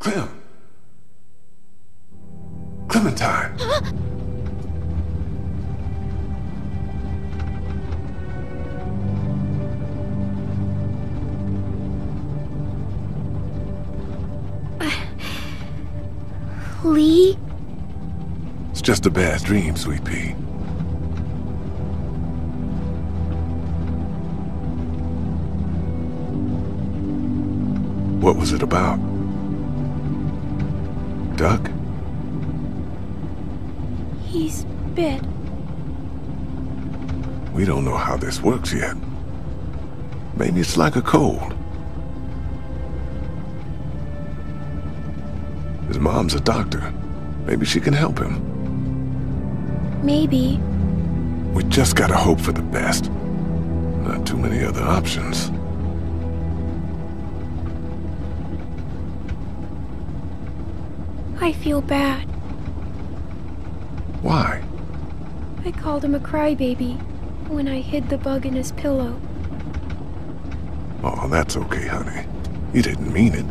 Clem! Clementine! Lee? It's just a bad dream, Sweet Pea. What was it about? Duck? He's bit. We don't know how this works yet. Maybe it's like a cold. His mom's a doctor. Maybe she can help him. Maybe. We just gotta hope for the best. Not too many other options. I feel bad. Why? I called him a crybaby when I hid the bug in his pillow. Oh, that's okay, honey. You didn't mean it.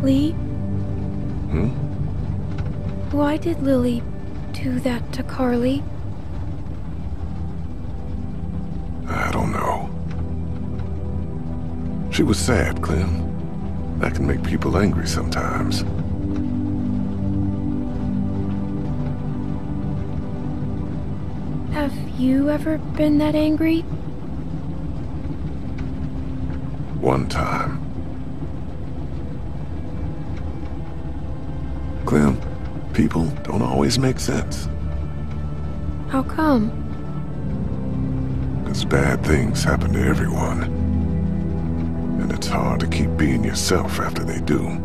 Lee? Why did Lily do that to Carly? I don't know. She was sad, Clem. That can make people angry sometimes. Have you ever been that angry? One time. Clem, people don't always make sense. How come? 'Cause bad things happen to everyone. And it's hard to keep being yourself after they do.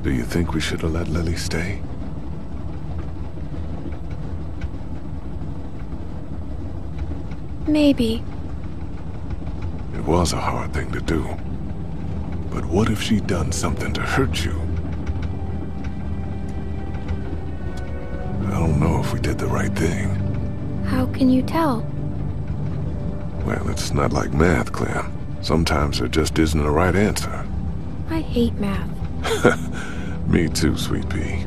Do you think we should have let Lily stay? Maybe. It was a hard thing to do. But what if she'd done something to hurt you? I don't know if we did the right thing. How can you tell? Well, it's not like math, Clem. Sometimes there just isn't a right answer. I hate math. Me too, Sweet Pea.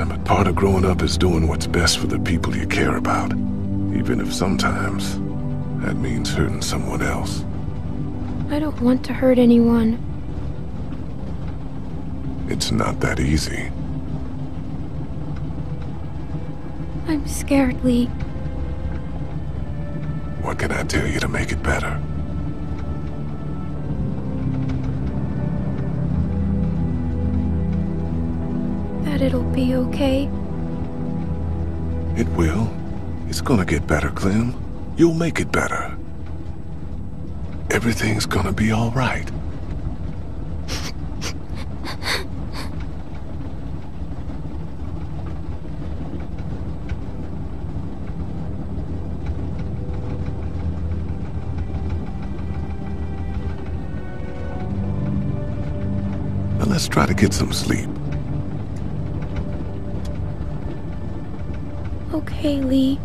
But part of growing up is doing what's best for the people you care about. Even if sometimes that means hurting someone else. I don't want to hurt anyone. It's not that easy. I'm scared, Lee. What can I tell you to make it better? That it'll be okay. It will. It's gonna get better, Clem. You'll make it better. Everything's gonna be all right. Now let's try to get some sleep. Okay, Lee.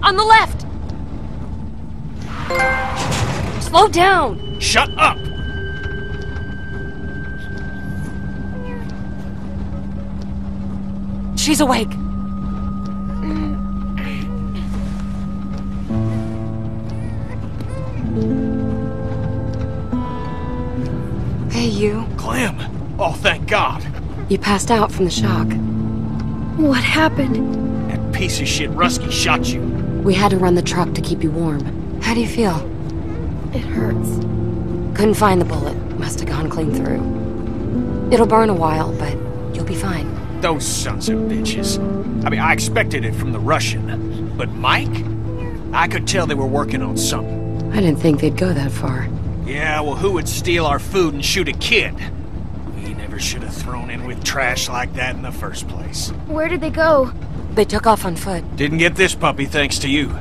On the left! Slow down! Shut up! She's awake. Hey, you. Clem! Oh, thank God! You passed out from the shock. What happened? That piece of shit Rusky shot you. We had to run the truck to keep you warm. How do you feel? It hurts. Couldn't find the bullet. Must have gone clean through. It'll burn a while, but you'll be fine. Those sons of bitches. I mean, I expected it from the Russian. But Mike? I could tell they were working on something. I didn't think they'd go that far. Yeah, well, who would steal our food and shoot a kid? We never should have thrown in with trash like that in the first place. Where did they go? They took off on foot. Didn't get this puppy thanks to you.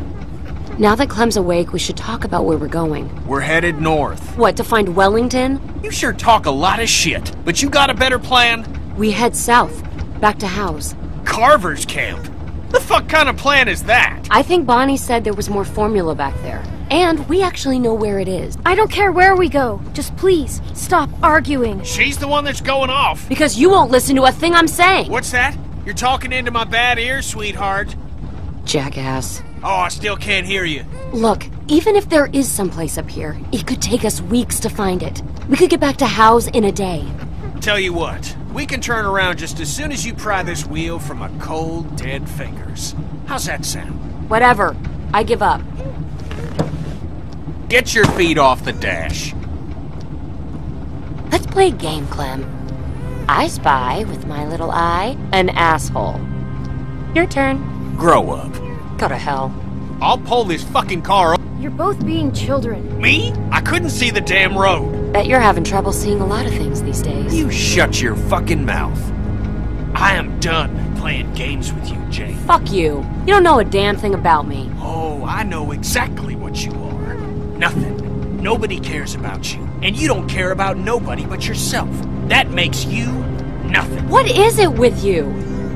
Now that Clem's awake, we should talk about where we're going. We're headed north. What, to find Wellington? You sure talk a lot of shit, but you got a better plan? We head south, back to House. Carver's camp? The fuck kind of plan is that? I think Bonnie said there was more formula back there. And we actually know where it is. I don't care where we go. Just please, stop arguing. She's the one that's going off. Because you won't listen to a thing I'm saying. What's that? You're talking into my bad ear, sweetheart. Jackass. Oh, I still can't hear you. Look, even if there is someplace up here, it could take us weeks to find it. We could get back to House in a day. Tell you what, we can turn around just as soon as you pry this wheel from my cold, dead fingers. How's that sound? Whatever. I give up. Get your feet off the dash. Let's play a game, Clem. I spy with my little eye an asshole. Your turn. Grow up. Go to hell. I'll pull this fucking car up. You're both being children. Me? I couldn't see the damn road. Bet you're having trouble seeing a lot of things these days. You shut your fucking mouth. I am done playing games with you, Jane. Fuck you. You don't know a damn thing about me. Oh, I know exactly what you are. Nothing. Nobody cares about you. And you don't care about nobody but yourself. That makes you nothing. What is it with you?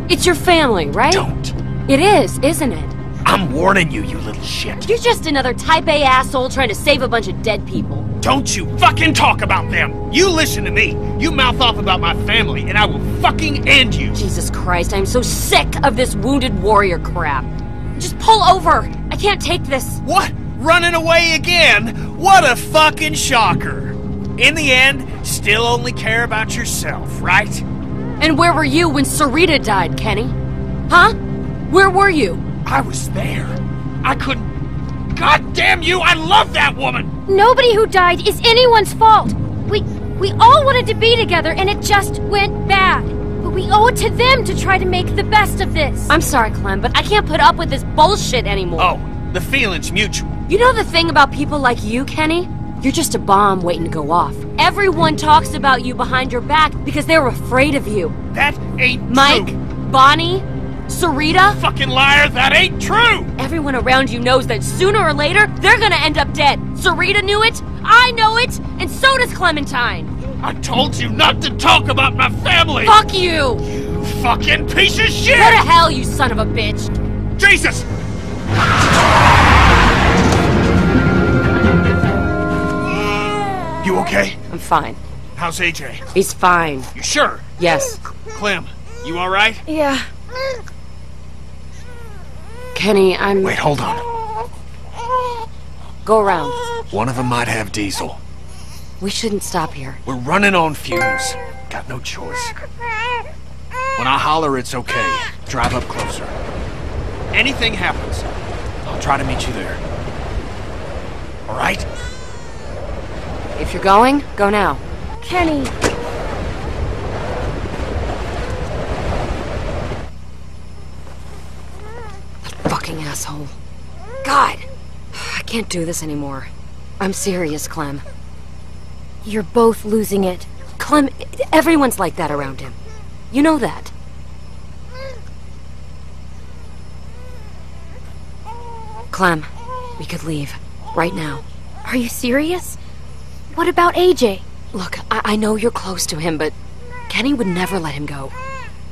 It's your family, right? Don't. It is, isn't it? I'm warning you, you little shit. You're just another type A asshole trying to save a bunch of dead people. Don't you fucking talk about them! You listen to me! You mouth off about my family, and I will fucking end you! Jesus Christ, I'm so sick of this wounded warrior crap. Just pull over! I can't take this. What? Running away again? What a fucking shocker! In the end, still only care about yourself, right? And where were you when Sarita died, Kenny? Huh? Where were you? I was there. I couldn't... God damn you, I love that woman! Nobody who died is anyone's fault. We all wanted to be together and it just went bad. But we owe it to them to try to make the best of this. I'm sorry, Clem, but I can't put up with this bullshit anymore. Oh, the feeling's mutual. You know the thing about people like you, Kenny? You're just a bomb waiting to go off. Everyone talks about you behind your back because they're afraid of you. That ain't Mike, true. Bonnie, Sarita. Fucking liar, that ain't true! Everyone around you knows that sooner or later, they're gonna end up dead. Sarita knew it, I know it, and so does Clementine. I told you not to talk about my family! Fuck you! You fucking piece of shit! Go to hell, you son of a bitch! Jesus! You okay? I'm fine. How's AJ? He's fine. You sure? Yes. Clem, you alright? Yeah. Kenny, I'm... Wait, hold on. Go around. One of them might have diesel. We shouldn't stop here. We're running on fumes. Got no choice. When I holler it's okay, drive up closer. Anything happens, I'll try to meet you there. Alright? If you're going, go now. Kenny. Fucking asshole. God! I can't do this anymore. I'm serious, Clem. You're both losing it. Clem, everyone's like that around him. You know that. Clem, we could leave. Right now. Are you serious? What about AJ? Look, I know you're close to him, but Kenny would never let him go.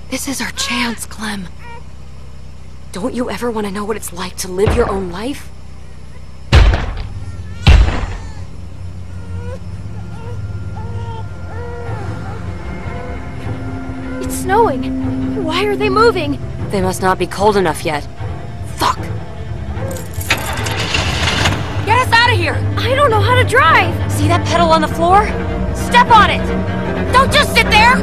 This is our chance, Clem. Don't you ever want to know what it's like to live your own life? It's snowing. Why are they moving? They must not be cold enough yet. Fuck! Get us out of here! I don't know how to drive. See that pedal on the floor? Step on it! Don't just sit there!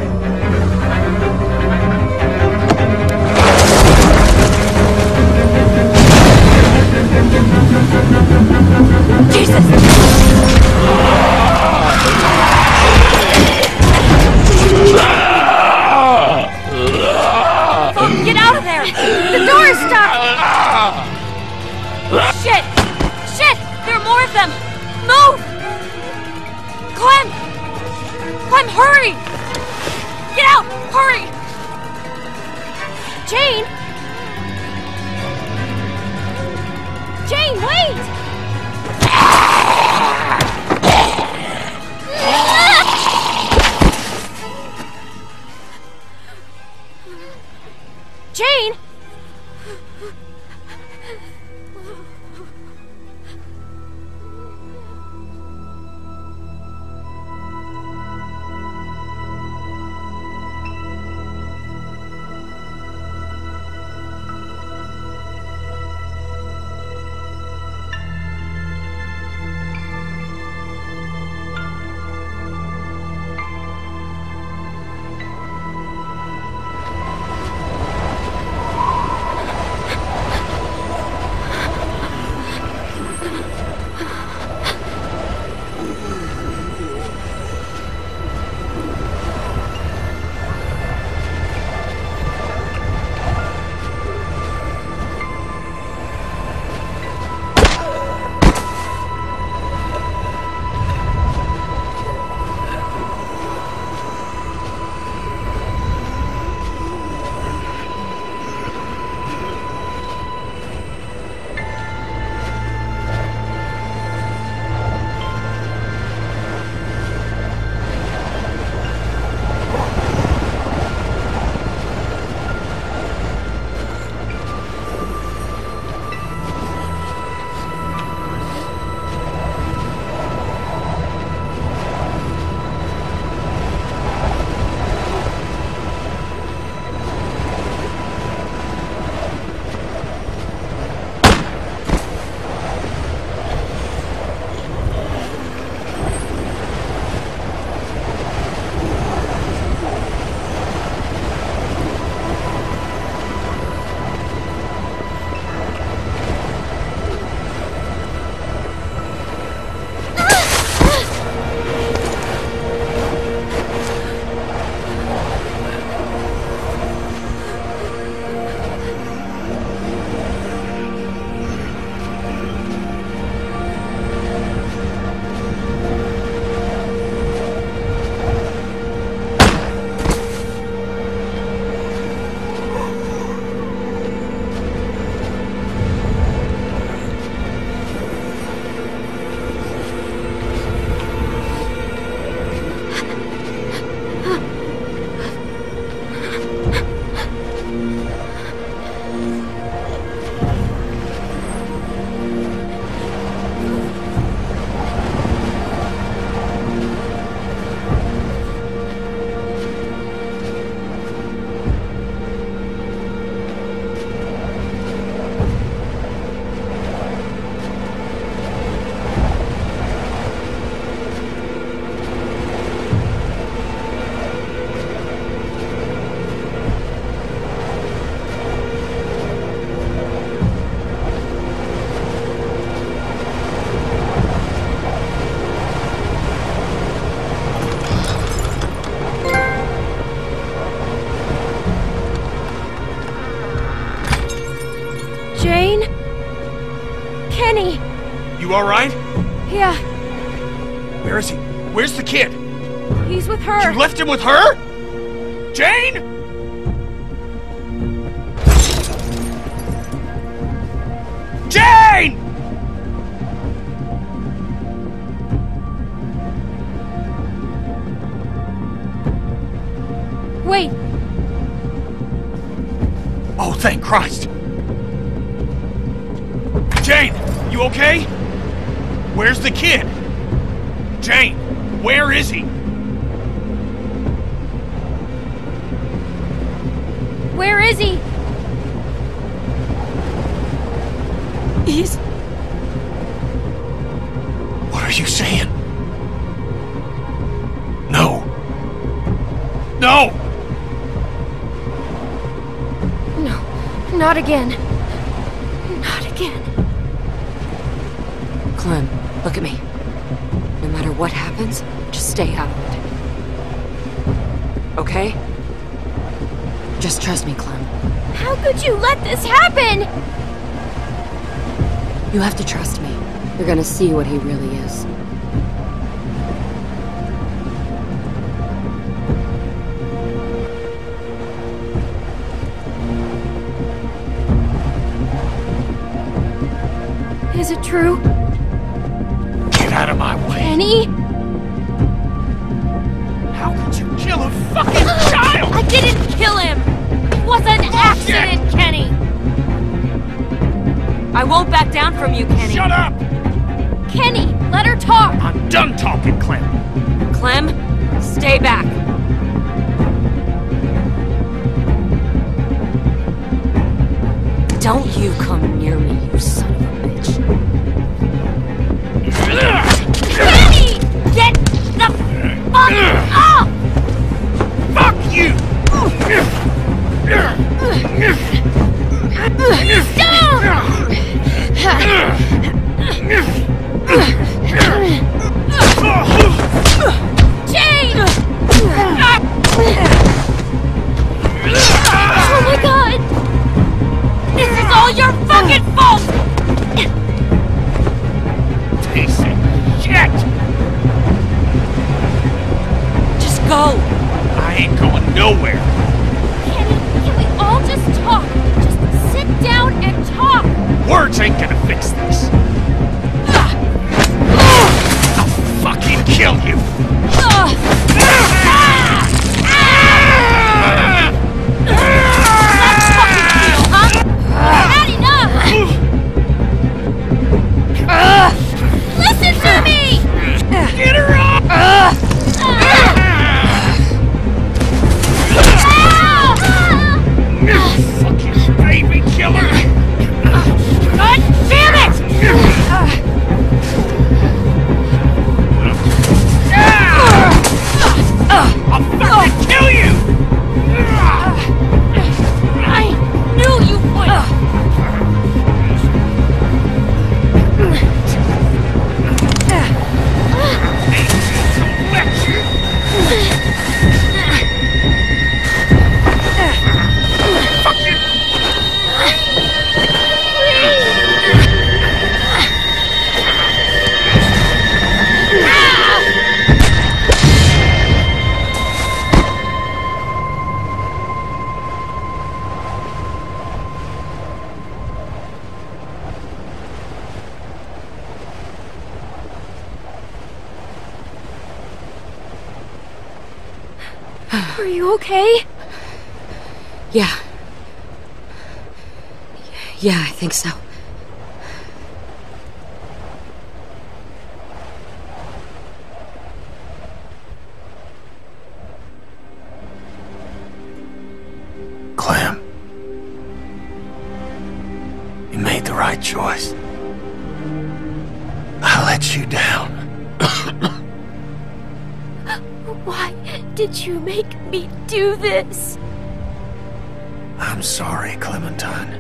Jesus! out! Hurry! Jane! Jane, wait! Jane! Jane? Kenny! You alright? Yeah, Where is he? Where's the kid? he's with her. You left him with her? Jane? Jane! Wait, Oh, thank Christ! Jane, you okay? Where's the kid? Jane, where is he? where is he? He's... What are you saying? No. No! No, not again. Not again. Clem, look at me. No matter what happens, just stay out of it. Okay? Just trust me, Clem. How could you let this happen? You have to trust me. You're gonna see what he really is. Is it true? Get out of my way. Kenny? How could you kill a fucking child? I didn't kill him! It was an accident, Kenny! I won't back down from you, Kenny. Shut up! Kenny, let her talk! I'm done talking, Clem. Clem, stay back. Don't you come near me, you son of a bitch. Kenny! Get the fuck up! Fuck you! Jane! Oh my god! This is all your fucking fault! Piece of shit! Just go. I ain't going nowhere. Kenny, can we all just talk? Just sit down and talk! Words ain't gonna fix this. I'll fucking kill you. Let's fucking deal, huh? Had enough! Listen to me! Get her off! Fucking baby killer! God damn it! I'll fucking kill you! I knew you would! Are you okay? Yeah. Yeah, I think so. Clem. You made the right choice. I let you down. Why did you make me do this? I'm sorry, Clementine.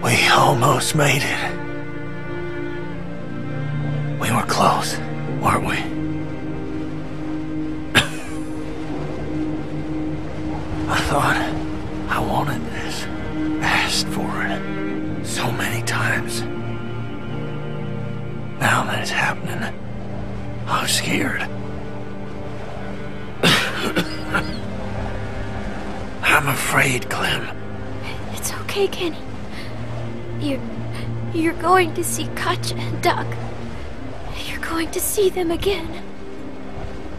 We almost made it. We were close, weren't we? I thought I wanted this, asked for it so many times. Now that it's happening, I'm scared. I'm afraid, Clem. It's okay, Kenny. You're going to see Katjaa and Doug. You're going to see them again.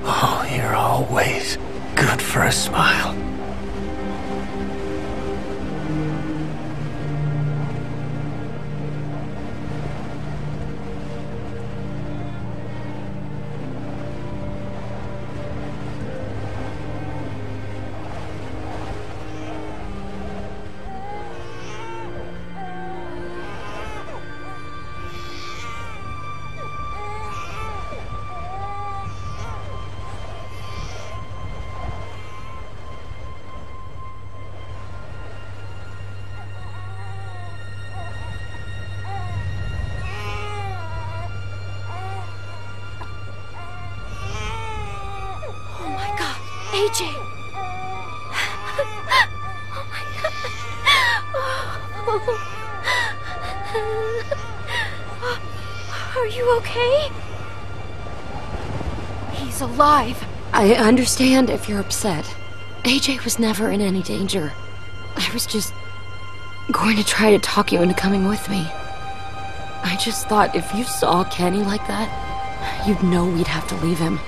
Oh, you're always good for a smile. AJ! Oh my god. Are you okay? He's alive. I understand if you're upset. AJ was never in any danger. I was just going to try to talk you into coming with me. I just thought if you saw Kenny like that, you'd know we'd have to leave him.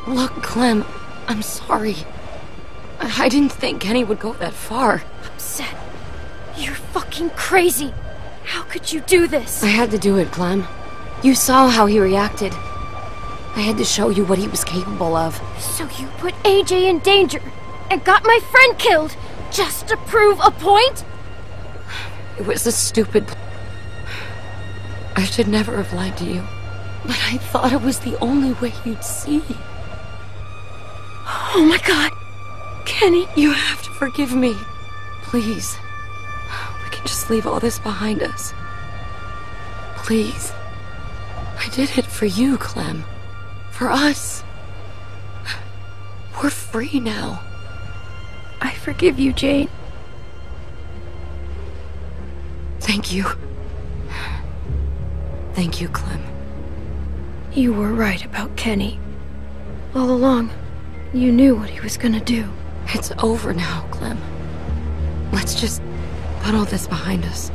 Look, Clem, I'm sorry. I didn't think Kenny would go that far. Upset. You're fucking crazy. How could you do this? I had to do it, Clem. You saw how he reacted. I had to show you what he was capable of. So you put AJ in danger and got my friend killed just to prove a point? It was a stupid... I should never have lied to you. But I thought it was the only way you'd see. Oh my god. Kenny, you have to forgive me. Please. We can just leave all this behind us. Please. I did it for you, Clem. For us. We're free now. I forgive you, Jade. Thank you. Thank you, Clem. You were right about Kenny. All along, you knew what he was gonna do. It's over now, Clem. Let's just put all this behind us.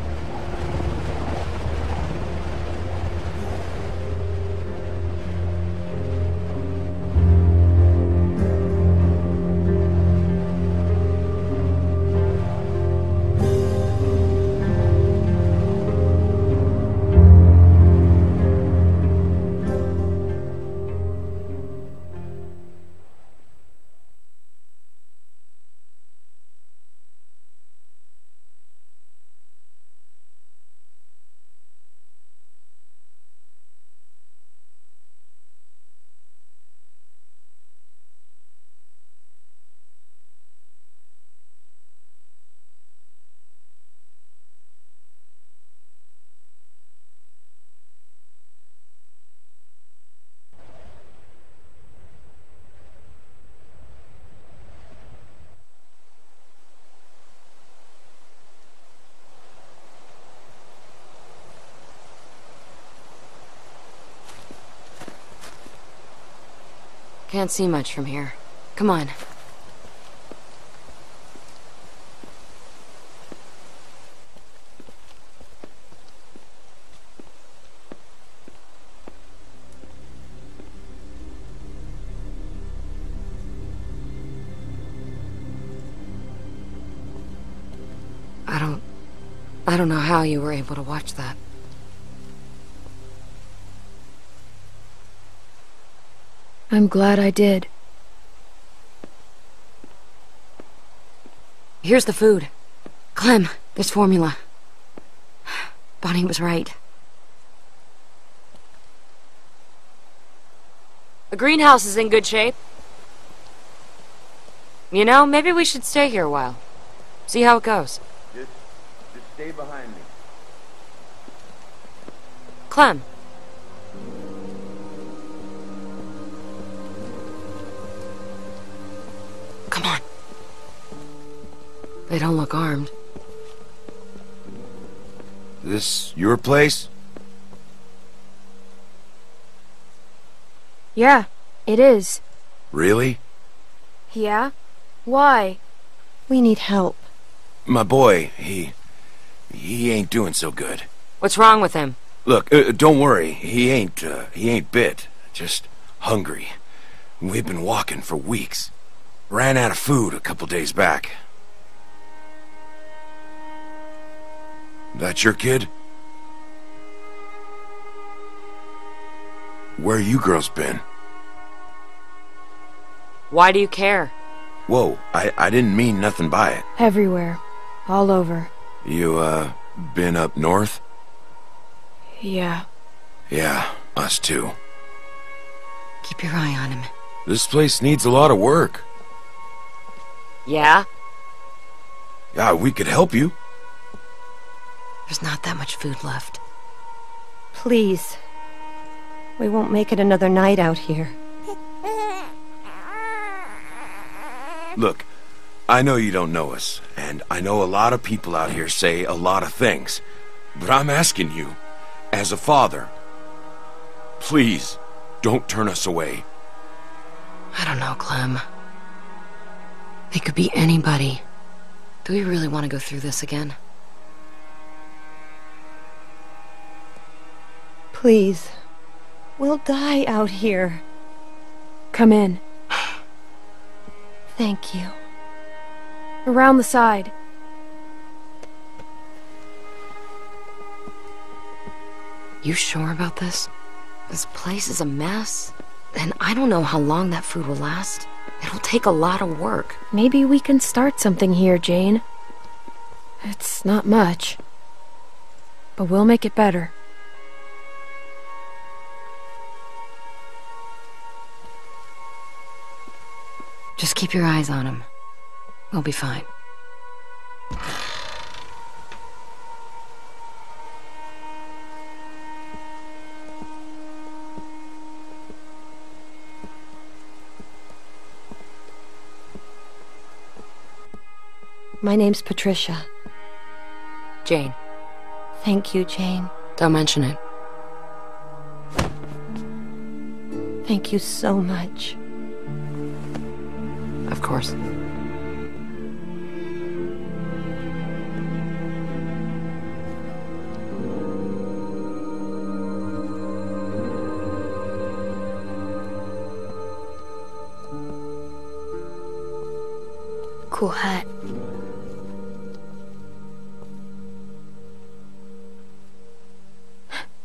Can't see much from here. Come on. I don't know how you were able to watch that. I'm glad I did. Here's the food. Clem, there's formula. Bonnie was right. The greenhouse is in good shape. You know, maybe we should stay here a while. See how it goes. Just stay behind me. Clem. Come on. They don't look armed. This your place? Yeah, it is. Really? Yeah? Why? We need help. My boy, he ain't doing so good. What's wrong with him? Look, don't worry. He ain't bit. Just hungry. We've been walking for weeks. Ran out of food a couple days back. That your kid? Where you girls been? Why do you care? Whoa, I didn't mean nothing by it. Everywhere. All over. You, been up north? Yeah. Yeah, us too. Keep your eye on him. This place needs a lot of work. Yeah? Yeah, we could help you. There's not that much food left. Please. We won't make it another night out here. Look, I know you don't know us, and I know a lot of people out here say a lot of things, but I'm asking you, as a father, please, don't turn us away. I don't know, Clem. They could be anybody. Do we really want to go through this again? Please. We'll die out here. Come in. Thank you. Around the side. You sure about this? This place is a mess, and I don't know how long that food will last. It'll take a lot of work. Maybe we can start something here, Jane. It's not much, but we'll make it better. Just keep your eyes on him. We'll be fine. My name's Patricia. Jane. Thank you, Jane. Don't mention it. Thank you so much. Of course. Cool hat.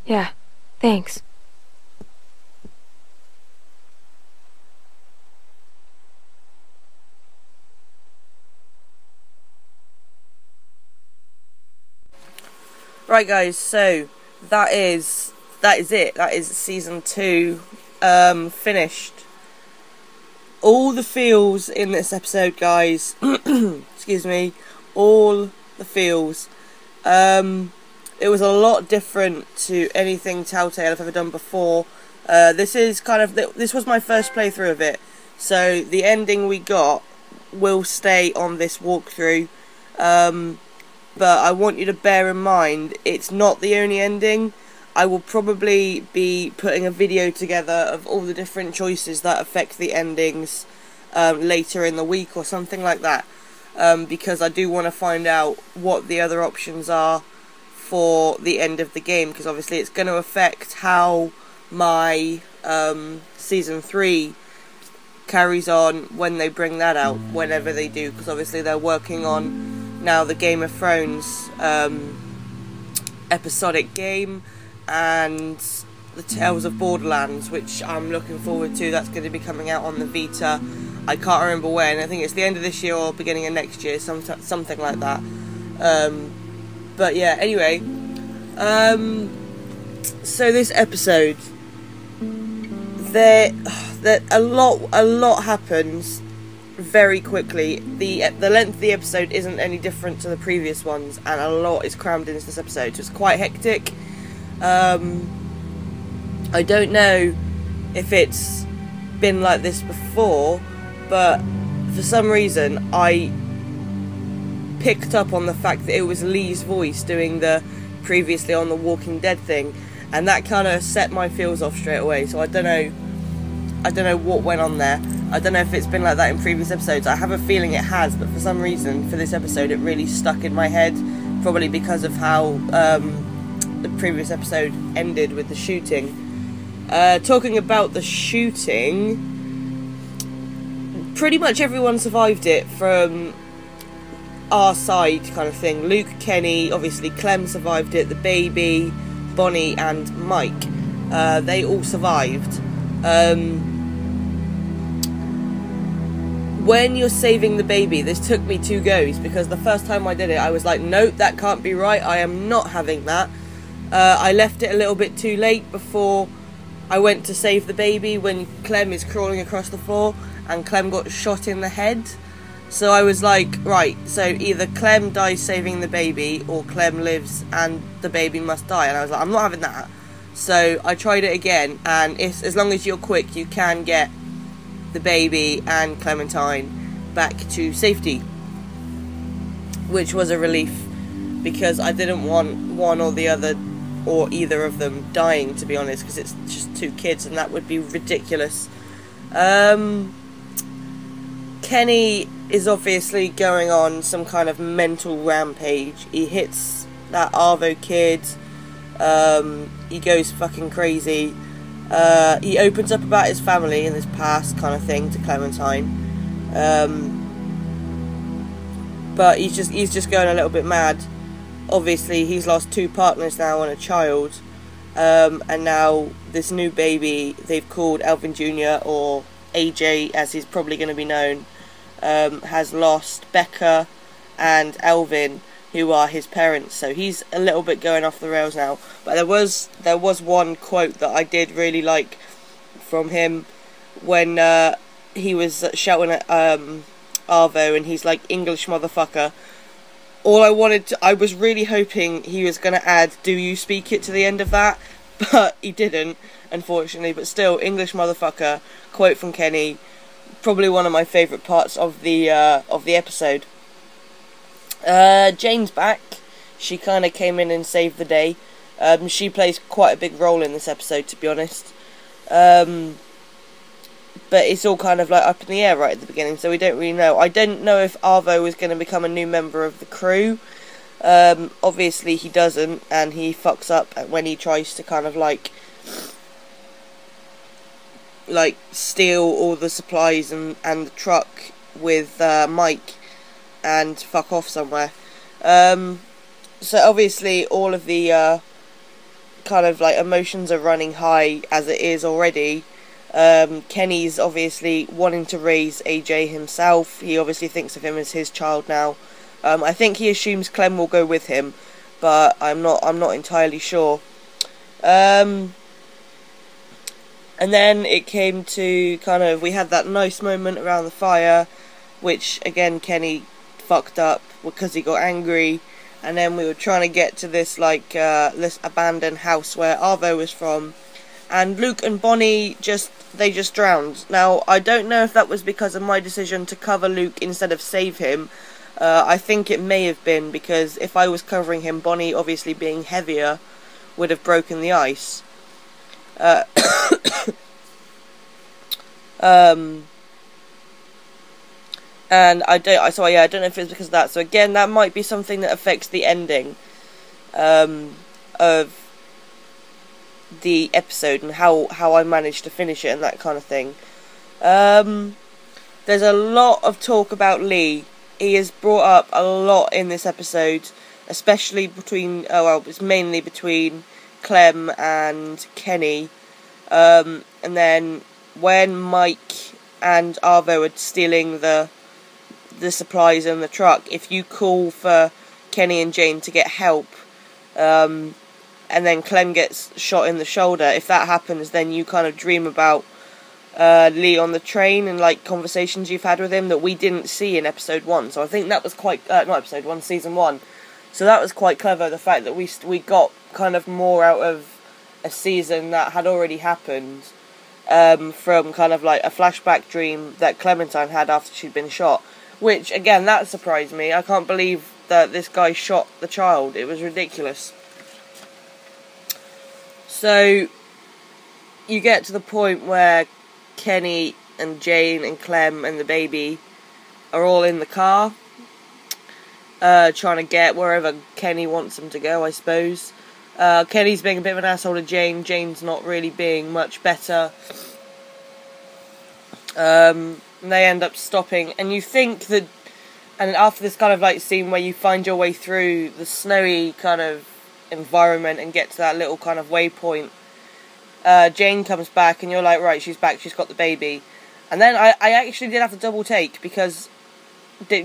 Yeah, thanks. Right, guys, so that is it. That is season 2 finished. All the feels in this episode, guys. Excuse me. All the feels. It was a lot different to anything Telltale I've ever done before. This was my first playthrough of it, so the ending we got will stay on this walkthrough. But I want you to bear in mind, it's not the only ending. I will probably be putting a video together of all the different choices that affect the endings later in the week or something like that, because I do want to find out what the other options are for the end of the game, because obviously it's going to affect how my season 3 carries on when they bring that out, whenever they do, because obviously they're working on now the Game of Thrones episodic game and the Tales of Borderlands, which I'm looking forward to. That's going to be coming out on the Vita. I can't remember when. I think it's the end of this year or beginning of next year, something like that. But yeah, anyway, so this episode, a lot happens very quickly. The length of the episode isn't any different to the previous ones, and a lot is crammed into this episode, so it's quite hectic. I don't know if it's been like this before, but for some reason I picked up on the fact that it was Lee's voice doing the previously on the Walking Dead thing, and that kind of set my feels off straight away. So I don't know what went on there. I don't know if it's been like that in previous episodes. I have a feeling it has, but for some reason for this episode it really stuck in my head, probably because of how the previous episode ended with the shooting. Talking about the shooting, pretty much everyone survived it from our side, kind of thing. Luke, Kenny, obviously Clem survived it, the baby, Bonnie and Mike, they all survived. When you're saving the baby, this took me 2 goes, because the first time I did it I was like, nope, that can't be right, I am not having that. I left it a little bit too late before I went to save the baby, when Clem is crawling across the floor and Clem got shot in the head. So I was like, right, so either Clem dies saving the baby or Clem lives and the baby must die. And I was like, I'm not having that. So I tried it again, and as long as you're quick, you can get the baby and Clementine back to safety, which was a relief, because I didn't want one or the other or either of them dying, to be honest, because it's just 2 kids and that would be ridiculous. Kenny is obviously going on some kind of mental rampage. He hits that Arvo kid. He goes fucking crazy. He opens up about his family and his past kind of thing to Clementine. But he's just going a little bit mad. Obviously, he's lost 2 partners now and a child. And now this new baby they've called Alvin Jr. or AJ, as he's probably going to be known, has lost Becca and Alvin, who are his parents. So he's a little bit going off the rails now. But there was one quote that I did really like from him when he was shouting at Arvo, and he's like, "English motherfucker." I was really hoping he was going to add "do you speak it" to the end of that, but he didn't, unfortunately. But still, English motherfucker, quote from Kenny, probably one of my favourite parts of the episode. Jane's back. She kind of came in and saved the day. She plays quite a big role in this episode, to be honest. But it's all kind of like up in the air right at the beginning, so we don't really know. I don't know if Arvo is going to become a new member of the crew. Obviously he doesn't, and he fucks up when he tries to kind of like steal all the supplies and the truck with Mike and fuck off somewhere. So obviously all of the kind of like emotions are running high as it is already. Kenny's obviously wanting to raise AJ himself. He obviously thinks of him as his child now. I think he assumes Clem will go with him, but I'm not entirely sure. And then it came to kind of, we had that nice moment around the fire, which again Kenny fucked up because he got angry. And then we were trying to get to this like this abandoned house where Arvo was from, and Luke and Bonnie just drowned. Now, I don't know if that was because of my decision to cover Luke instead of save him. I think it may have been, because if I was covering him, Bonnie, obviously being heavier, would have broken the ice. And I don't know if it's because of that. So again, that might be something that affects the ending of the episode and how I managed to finish it and that kind of thing. There's a lot of talk about Lee. He is brought up a lot in this episode, especially between, it's mainly between Clem and Kenny. And then when Mike and Arvo are stealing the supplies in the truck, if you call for Kenny and Jane to get help, and then Clem gets shot in the shoulder, if that happens, then you kind of dream about Lee on the train and like conversations you've had with him that we didn't see in episode 1. So I think that was quite not episode 1, season 1. So that was quite clever, the fact that we got kind of more out of a season that had already happened, from kind of like a flashback dream that Clementine had after she'd been shot. Which, again, that surprised me. I can't believe that this guy shot the child. It was ridiculous. So, you get to the point where Kenny and Jane and Clem and the baby are all in the car, trying to get wherever Kenny wants them to go, I suppose. Kenny's being a bit of an asshole to Jane. Jane's not really being much better. And they end up stopping, and you think that, and after this kind of like scene where you find your way through the snowy kind of environment and get to that little kind of waypoint, Jane comes back and you're like, right, she's back, she's got the baby. And then I actually did have to double take, because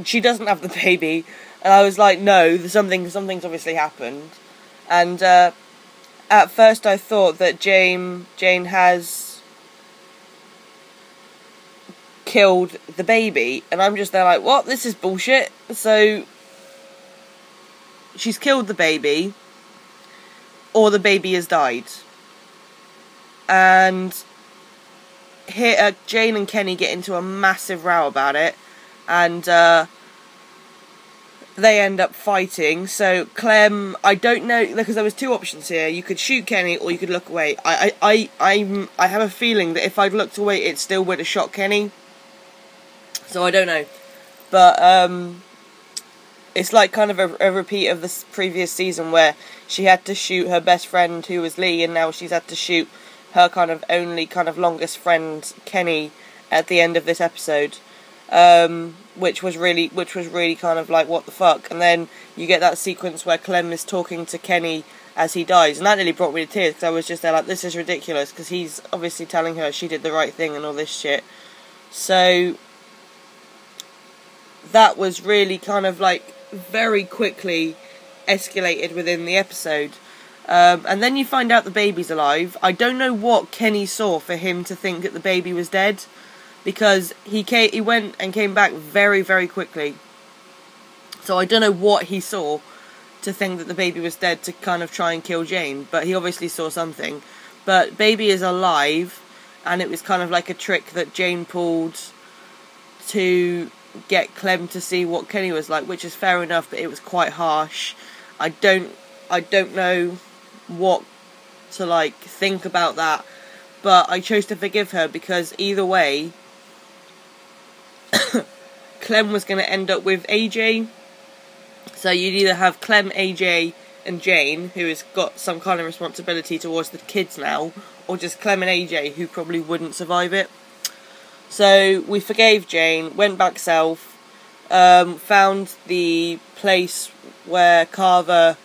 she doesn't have the baby, and I was like, no, something's obviously happened. And at first I thought that Jane has killed the baby, and I'm just there like, what? This is bullshit. So she's killed the baby, or the baby has died. And here Jane and Kenny get into a massive row about it, and they end up fighting. So Clem, I don't know, because there was 2 options here. You could shoot Kenny or you could look away. I have a feeling that if I'd looked away, it still would have shot Kenny. So I don't know. but it's like kind of a repeat of the previous season where she had to shoot her best friend, who was Lee, and now she's had to shoot her kind of only kind of longest friend, Kenny, at the end of this episode, which was really kind of like, what the fuck. And then you get that sequence where Clem is talking to Kenny as he dies, and that nearly brought me to tears, because I was just there like, this is ridiculous, because he's obviously telling her she did the right thing and all this shit. So that was really kind of like very quickly escalated within the episode. And then you find out the baby's alive. I don't know what Kenny saw for him to think that the baby was dead, because he went and came back very, very quickly. So I don't know what he saw to think that the baby was dead to kind of try and kill Jane, but he obviously saw something. But baby is alive, and it was kind of like a trick that Jane pulled to get Clem to see what Kenny was like, which is fair enough, but it was quite harsh. I don't know what to like think about that, but I chose to forgive her, because either way Clem was going to end up with AJ. So you'd either have Clem, AJ and Jane, who has got some kind of responsibility towards the kids now, or just Clem and AJ, who probably wouldn't survive it. So we forgave Jane, went back south, found the place where Carver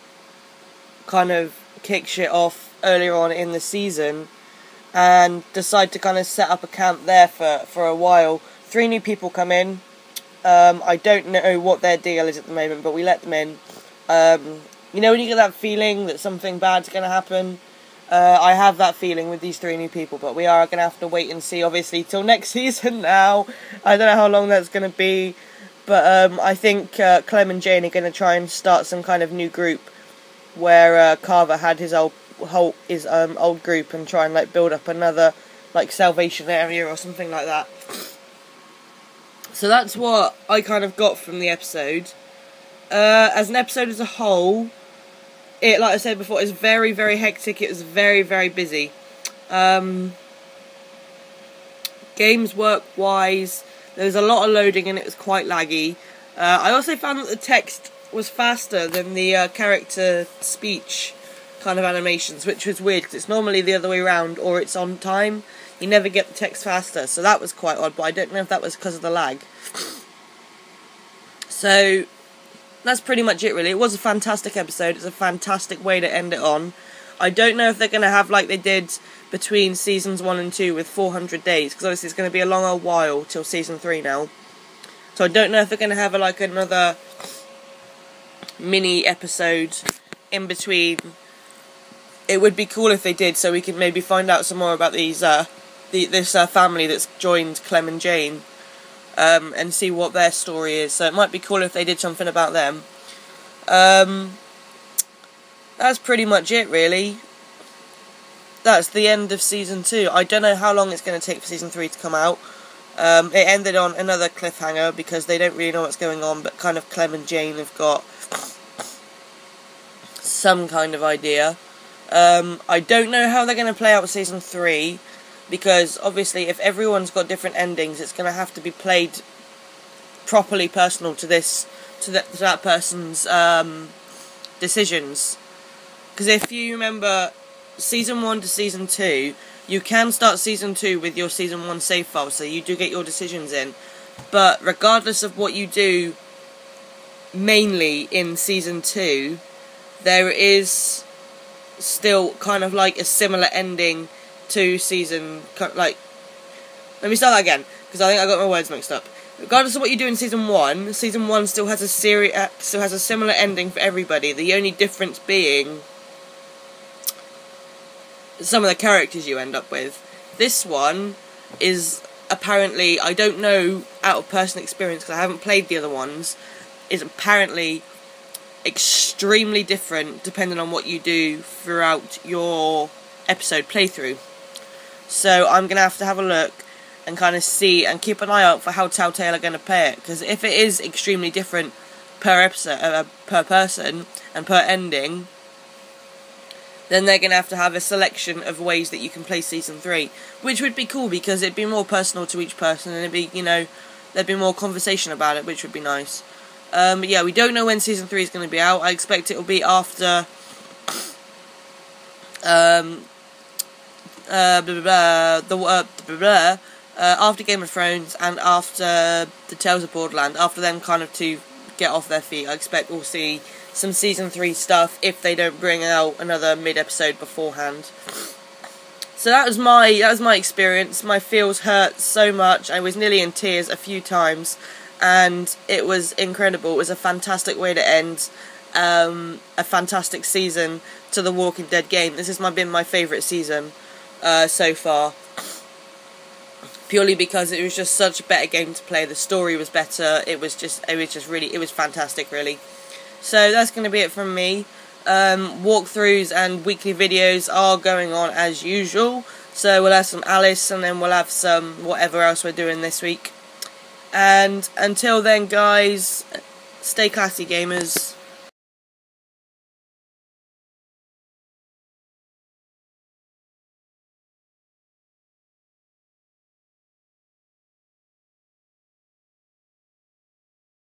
kind of kicked shit off earlier on in the season, and decided to kind of set up a camp there for a while. 3 new people come in. I don't know what their deal is at the moment, but we let them in. You know when you get that feeling that something bad's going to happen? I have that feeling with these 3 new people, but we are going to have to wait and see, obviously, till next season now. I don't know how long that's going to be, but I think Clem and Jane are going to try and start some kind of new group where Carver had his old group, and try and like build up another like Salvation area or something like that. So that's what I kind of got from the episode. As an episode as a whole, it, like I said before, is very, very hectic. It was very, very busy. Games work-wise, there was a lot of loading and it was quite laggy. I also found that the text was faster than the character speech kind of animations, which was weird, because it's normally the other way around, or it's on time. You never get the text faster, so that was quite odd, but I don't know if that was because of the lag. So that's pretty much it, really. It was a fantastic episode. It's a fantastic way to end it on. I don't know if they're going to have, like they did between seasons 1 and 2 with 400 days, because obviously it's going to be a longer while till season 3 now. So I don't know if they're going to have another mini episode in between. It would be cool if they did, so we could maybe find out some more about these this family that's joined Clem and Jane, and see what their story is. So it might be cool if they did something about them. That's pretty much it, really. That's the end of season 2. I don't know how long it's going to take for season 3 to come out. It ended on another cliffhanger, because they don't really know what's going on, but kind of Clem and Jane have got some kind of idea. I don't know how they're going to play out season 3, because obviously if everyone's got different endings, it's going to have to be played properly personal to that person's decisions. Because if you remember season 1 to season 2, you can start season 2 with your season 1 save file, so you do get your decisions in. But regardless of what you do, mainly in season 2, there is still kind of like a similar ending to season, like, let me start that again, because I think I got my words mixed up. Regardless of what you do in season 1 still has a similar ending for everybody. The only difference being some of the characters you end up with. This one is apparently, I don't know out of personal experience because I haven't played the other ones, is apparently extremely different depending on what you do throughout your episode playthrough. So I'm going to have a look and kind of see and keep an eye out for how Telltale are going to play it, because if it is extremely different per episode, per person and per ending, then they're going to have a selection of ways that you can play season 3, which would be cool because it'd be more personal to each person, and it'd be, you know, there'd be more conversation about it, which would be nice. But yeah, we don't know when Season 3 is going to be out. I expect it will be after after Game of Thrones and after the Tales of Borderland, after them kind of to get off their feet. I expect we'll see some Season 3 stuff if they don't bring out another mid-episode beforehand. So that was my experience. My feels hurt so much. I was nearly in tears a few times, and it was incredible. It was a fantastic way to end a fantastic season to the Walking Dead game. This has been my favourite season so far, purely because it was just such a better game to play. The story was better. It was fantastic, really. So that's going to be it from me. Walkthroughs and weekly videos are going on as usual. So we'll have some Alice, and then we'll have some whatever else we're doing this week. And until then, guys, stay classy, gamers.